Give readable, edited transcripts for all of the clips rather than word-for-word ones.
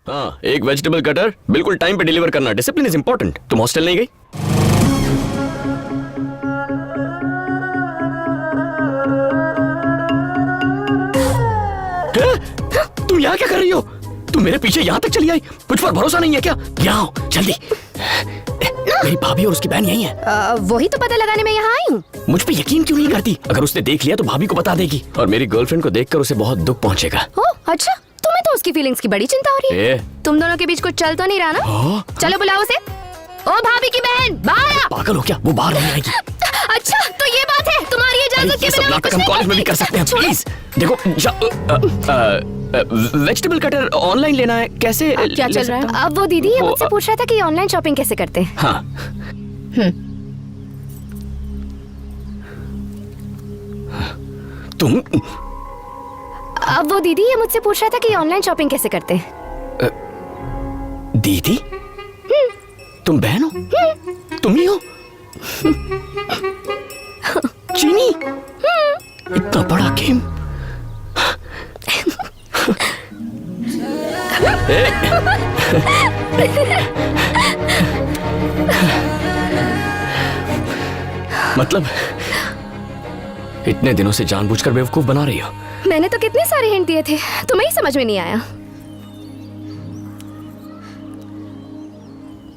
हाँ, एक vegetable cutter बिल्कुल टाइम पे डिलीवर करना। Discipline is important. तुम हॉस्टल नहीं गई? तुम यहाँ क्या कर रही हो? तुम मेरे पीछे यहाँ तक चली आई? मुझ पर भरोसा नहीं है क्या? यहाँ आओ जल्दी। मेरी भाभी और उसकी बहन यही है। वही तो पता लगाने में यहाँ आई हूँ। मुझ पे यकीन क्यों नहीं करती? अगर उसने देख लिया तो भाभी को बता देगी और मेरी गर्लफ्रेंड को देखकर उसे बहुत दुख पहुंचेगा। अच्छा, तुम्हें तो उसकी फीलिंग्स की बड़ी चिंता हो रही है। तुम दोनों के बीच कुछ चल तो नहीं रहा ना? चलो बुलाओ उसे। ओ भाभी की बहन, बाहर आ। पागल हो क्या? वो बाहर नहीं आएगी। अच्छा तो ये बात है, तुम्हारी इजाजत के बिना नाटक हम कॉलेज में भी कर सकते हैं। प्लीज देखो, वेजिटेबल कटर ऑनलाइन लेना है, कैसे? क्या चल रहा है? अब वो दीदी ये मुझसे पूछ रहा था कि ऑनलाइन शॉपिंग कैसे करते हैं। हाँ। तुम अब वो दीदी ये मुझसे पूछ रहा था कि ऑनलाइन शॉपिंग कैसे करते हैं। दीदी? तुम बहन हो? तुम ही हो? चीनी? इतना बड़ा गेम? मतलब इतने दिनों से जानबूझकर बेवकूफ बना रही हो? मैंने तो कितने सारे हिंट दिए थे, तुम्हें ही समझ में नहीं आया।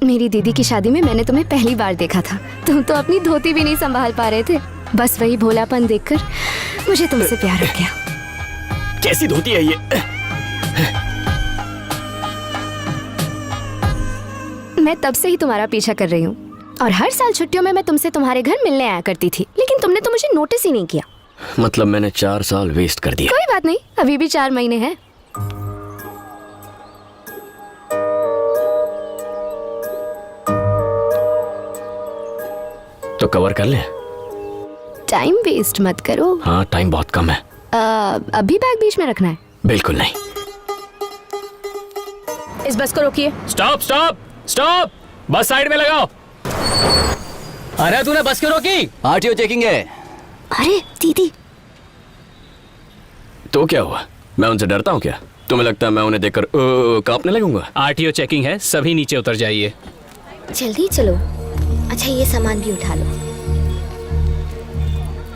मेरी दीदी की शादी में मैंने तुम्हें पहली बार देखा था। तुम तो अपनी धोती भी नहीं संभाल पा रहे थे। बस वही भोलापन देखकर मुझे तुमसे प्यार हो गया। कैसी धोती है ये? मैं तब से ही तुम्हारा पीछा कर रही हूँ और हर साल छुट्टियों में मैं तुमसे तुम्हारे घर मिलने आया करती थी, लेकिन तुमने तो मुझे नोटिस ही नहीं किया। मतलब मैंने 4 साल वेस्ट कर दिया। कोई बात नहीं, अभी भी 4 महीने हैं। तो कवर कर ले। टाइम वेस्ट मत करो। हाँ, टाइम बहुत कम है। अभी बैग बीच में रखना है? बिल्कुल नहीं। इस बस को रोकिए। स्टॉप स्टॉप स्टॉप, बस साइड में लगाओ। अरे तूने बस क्यों रोकी? आरटीओ चेकिंग है। अरे दीदी। तो क्या हुआ? मैं उनसे डरता हूँ क्या? तुम्हें लगता है मैं उन्हें देखकर कांपने लगूंगा? आरटीओ चेकिंग है, सभी नीचे उतर जाइए। जल्दी चलो। अच्छा ये सामान भी उठा लो।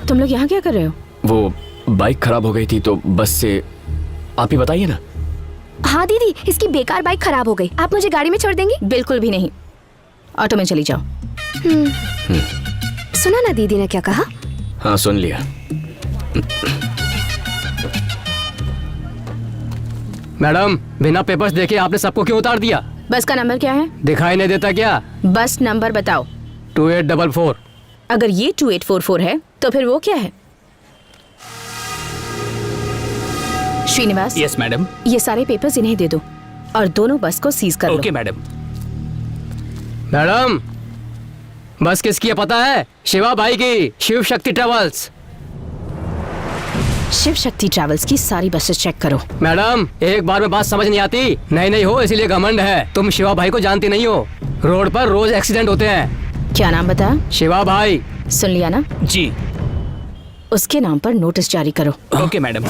तुम लोग यहाँ क्या कर रहे हो? वो बाइक खराब हो गई थी तो बस से। आप ही बताइए ना। हाँ दीदी, इसकी बेकार बाइक खराब हो गई। आप मुझे गाड़ी में छोड़ देंगी? बिल्कुल भी नहीं, ऑटो में चली जाओ। सुना ना दीदी ने क्या कहा? हाँ सुन लिया। मैडम, बिना पेपर्स देखे आपने सबको क्यों उतार दिया? बस का नंबर क्या है? दिखाई नहीं देता क्या? बस नंबर बताओ। 2844। अगर ये 2844 है तो फिर वो क्या है? श्रीनिवास। Yes madam. ये सारे पेपर्स इन्हें दे दो और दोनों बस को सीज कर लो। Okay madam. मैडम, बस किसकी है पता है? शिवा भाई की, शिव शक्ति ट्रेवल्स। शिव शक्ति ट्रैवल्स की सारी बसेस चेक करो। मैडम, एक बार में बात समझ नहीं आती। नहीं हो इसीलिए घमंड है। तुम शिवा भाई को जानती नहीं हो। रोड पर रोज एक्सीडेंट होते हैं। क्या नाम बताया? शिवा भाई। सुन लिया ना? जी। उसके नाम पर नोटिस जारी करो। Okay madam.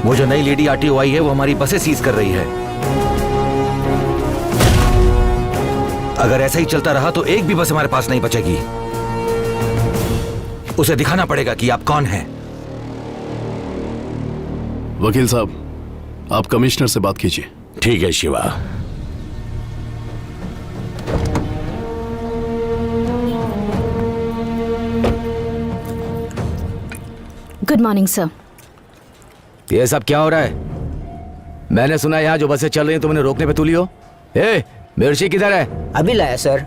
वो जो नई लेडी आरटीओ आई है वो हमारी बसें सीज कर रही है। अगर ऐसा ही चलता रहा तो एक भी बस हमारे पास नहीं बचेगी। उसे दिखाना पड़ेगा कि आप कौन हैं। वकील साहब, आप कमिश्नर से बात कीजिए। ठीक है शिवा। Good morning sir. ये सब क्या हो रहा है? मैंने सुना यहाँ जो बसें चल रही हैं तुमने रोकने पे तुली हो। ए, मिर्ची किधर है? अभी लाया सर।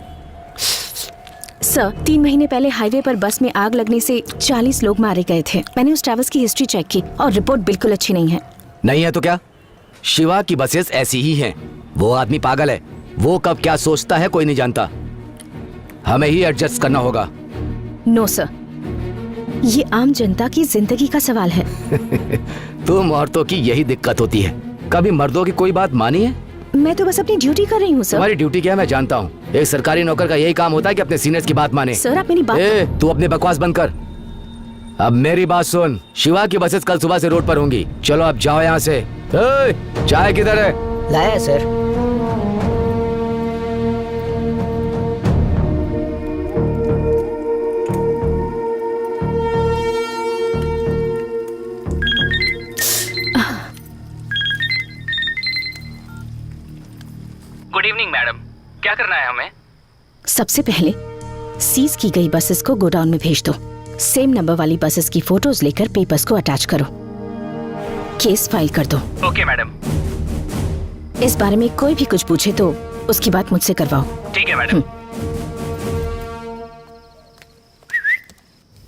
सर, 3 महीने पहले हाईवे पर बस में आग लगने से 40 लोग मारे गए थे। मैंने उस ट्रैवल्स की हिस्ट्री चेक की और रिपोर्ट बिल्कुल अच्छी नहीं है। नहीं है तो क्या? शिवा की बसेस ऐसी ही हैं। वो आदमी पागल है। वो कब क्या सोचता है कोई नहीं जानता। हमें ही एडजस्ट करना होगा। नो सर, ये आम जनता की जिंदगी का सवाल है। तुम औरतों की यही दिक्कत होती है। कभी मर्दों की कोई बात मानी है? मैं तो बस अपनी ड्यूटी कर रही हूँ सर। तुम्हारी ड्यूटी क्या है मैं जानता हूँ। एक सरकारी नौकर का यही काम होता है कि अपने सीनियर्स की बात माने। सर आप मेरी बात तू अपनी बकवास बंद कर। अब मेरी बात सुन, शिवा की बसेस कल सुबह से रोड पर होंगी। चलो अब जाओ यहाँ से। चाय किधर है? लाया सर। गुड इवनिंग मैडम, क्या करना है हमें? सबसे पहले सीज की गई बसेस को गोडाउन में भेज दो। सेम नंबर वाली बसेस की फोटोज लेकर पेपर्स को अटैच करो। केस फाइल कर दो। Okay madam. इस बारे में कोई भी कुछ पूछे तो उसकी बात मुझसे करवाओ। ठीक है मैडम।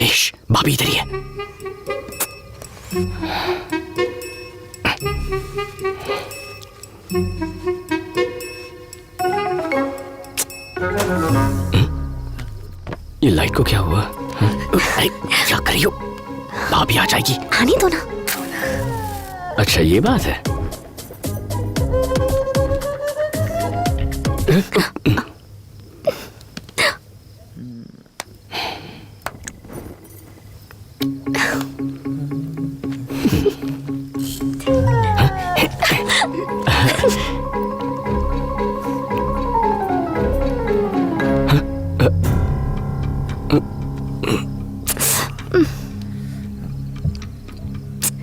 इश, भाभी इधर ही है। ये लाइट को क्या हुआ? अरे क्या कर रही हो? भाभी आ जाएगी। आने दो ना। अच्छा ये बात है।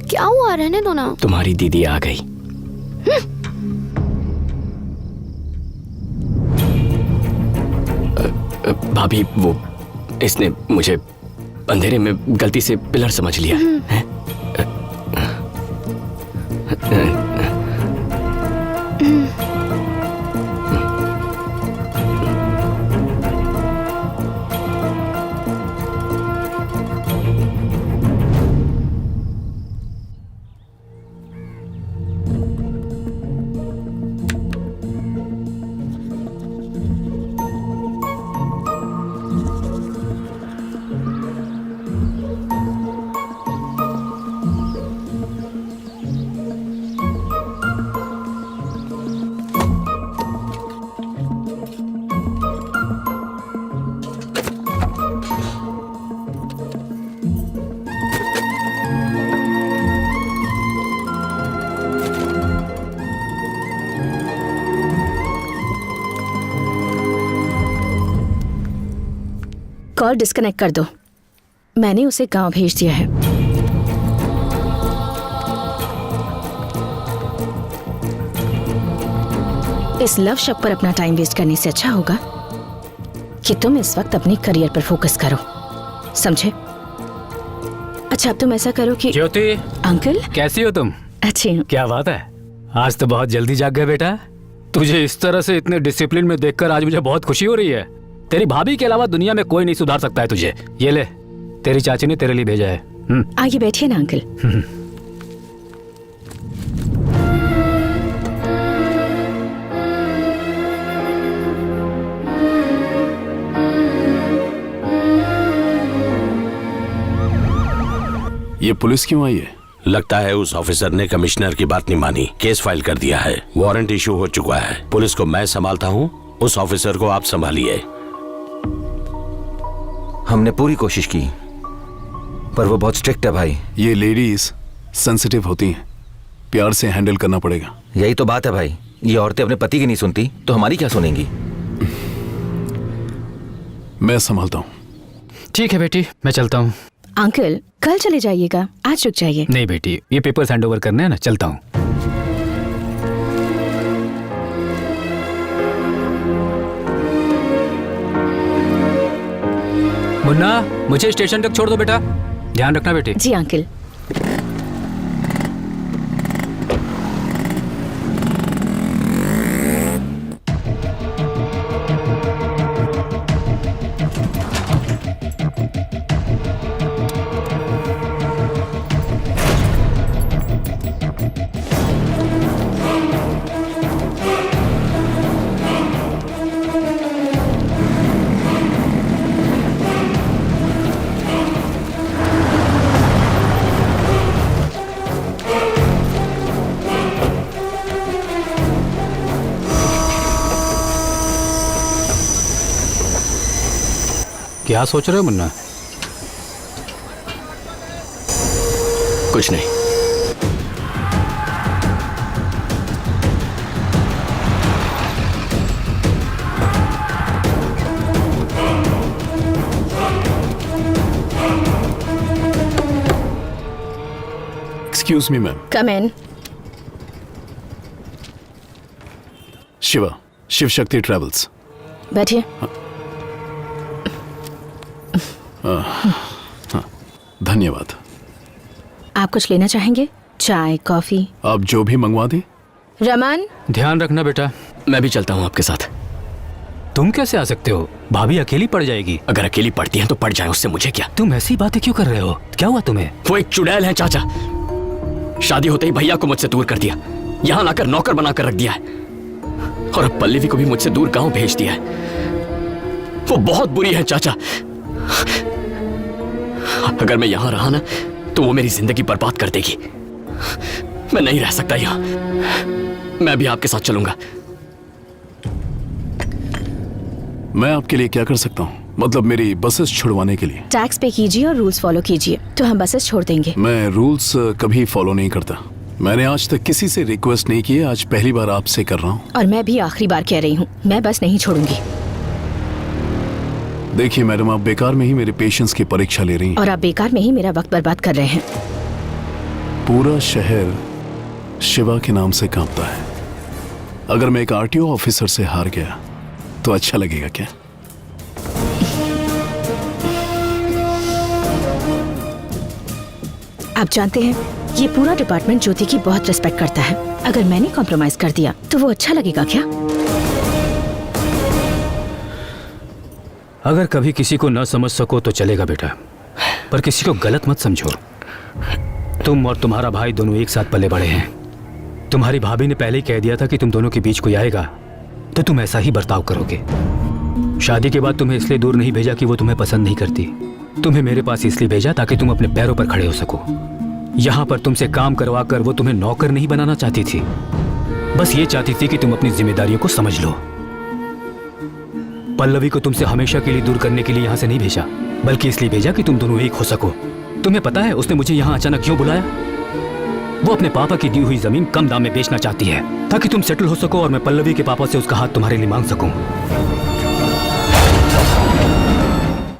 क्या हुआ, रहने दो ना। तुम्हारी दीदी आ गई। भाभी वो इसने मुझे अंधेरे में गलती से पिलर समझ लिया है। कॉल डिस्कनेक्ट कर दो। मैंने उसे गांव भेज दिया है। इस लव शक पर अपना टाइम वेस्ट करने से अच्छा होगा कि तुम इस वक्त अपने करियर पर फोकस करो, समझे? अच्छा अब तुम ऐसा करो कि ज्योति, अंकल कैसी हो तुम? अच्छी हूँ। क्या बात है, आज तो बहुत जल्दी जाग गए बेटा। तुझे इस तरह से इतने डिसिप्लिन में देखकर आज मुझे बहुत खुशी हो रही है। तेरी भाभी के अलावा दुनिया में कोई नहीं सुधार सकता है तुझे। ये ले, तेरी चाची ने तेरे लिए भेजा है। आगे बैठिए ना अंकल। ये पुलिस क्यों आई है? लगता है उस ऑफिसर ने कमिश्नर की बात नहीं मानी, केस फाइल कर दिया है। वारंट इशू हो चुका है। पुलिस को मैं संभालता हूँ, उस ऑफिसर को आप संभालिए। हमने पूरी कोशिश की पर वो बहुत स्ट्रिक्ट है भाई। ये लेडीज सेंसिटिव होती हैं, प्यार से हैंडल करना पड़ेगा। यही तो बात है भाई, ये औरतें अपने पति की नहीं सुनती तो हमारी क्या सुनेंगी? मैं संभालता हूँ। ठीक है बेटी, मैं चलता हूँ। अंकल कल चले जाइएगा, आज रुक जाइए। नहीं बेटी, ये पेपर्स हैंड ओवर करने हैं ना, चलता हूँ। मुन्ना, मुझे स्टेशन तक छोड़ दो बेटा, ध्यान रखना बेटी। जी अंकल। क्या सोच रहे हो मुन्ना? कुछ नहीं। Excuse me ma'am. Come in. Shiva, Shiv Shakti travels. बैठिए। धन्यवाद। आप कुछ लेना चाहेंगे? चाय, कॉफी? आप जो भी मंगवा दें। रमन, ध्यान रखना बेटा। मैं भी चलता हूँ आपके साथ। तुम कैसे आ सकते हो? भाभी अकेली पड़ जाएगी। अगर अकेली पड़ती हैं तो पड़ जाए, उससे मुझे क्या। तुम ऐसी बातें क्यों कर रहे हो? क्या हुआ तुम्हें? वो एक चुड़ैल है चाचा। शादी होते ही भैया को मुझसे दूर कर दिया, यहाँ लाकर नौकर बनाकर रख दिया है, और अब पल्लवी को भी मुझसे दूर गांव भेज दिया है। वो बहुत बुरी है चाचा। अगर मैं यहां रहा ना तो वो मेरी जिंदगी बर्बाद कर देगी। मैं नहीं रह सकता यहां। मैं भी आपके साथ चलूंगा। मैं आपके लिए क्या कर सकता हूँ? मतलब मेरी बसेस छुड़वाने के लिए? टैक्स पे कीजिए और रूल्स फॉलो कीजिए तो हम बसेस छोड़ देंगे। मैं रूल्स कभी फॉलो नहीं करता। मैंने आज तक किसी से रिक्वेस्ट नहीं की है, आज पहली बार आपसे कर रहा हूँ। और मैं भी आखिरी बार कह रही हूँ, मैं बस नहीं छोड़ूंगी। देखिए मैडम, आप बेकार में ही मेरे पेशेंस की परीक्षा ले रही हैं। और आप बेकार में ही मेरा वक्त बर्बाद कर रहे हैं। पूरा शहर शिवा के नाम से कांपता है। अगर मैं एक आरटीओ ऑफिसर से हार गया तो अच्छा लगेगा क्या? आप जानते हैं, ये पूरा डिपार्टमेंट ज्योति की बहुत रिस्पेक्ट करता है। अगर मैंने कॉम्प्रोमाइज कर दिया तो वो अच्छा लगेगा क्या? अगर कभी किसी को न समझ सको तो चलेगा बेटा, पर किसी को गलत मत समझो। तुम और तुम्हारा भाई दोनों एक साथ पले बड़े हैं। तुम्हारी भाभी ने पहले ही कह दिया था कि तुम दोनों के बीच कोई आएगा तो तुम ऐसा ही बर्ताव करोगे। शादी के बाद तुम्हें इसलिए दूर नहीं भेजा कि वो तुम्हें पसंद नहीं करती। तुम्हें मेरे पास इसलिए भेजा ताकि तुम अपने पैरों पर खड़े हो सको। यहाँ पर तुमसे काम करवा कर वो तुम्हें नौकर नहीं बनाना चाहती थी, बस ये चाहती थी कि तुम अपनी जिम्मेदारियों को समझ लो। पल्लवी को तुमसे हमेशा के लिए दूर करने के लिए यहाँ से नहीं भेजा, बल्कि इसलिए भेजा कि तुम दोनों एक हो सको। तुम्हें पता है उसने मुझे यहाँ अचानक क्यों बुलाया? वो अपने पापा की दी हुई जमीन कम दाम में बेचना चाहती है ताकि तुम सेटल हो सको और मैं पल्लवी के पापा से उसका हाथ तुम्हारे लिए मांग सकूं।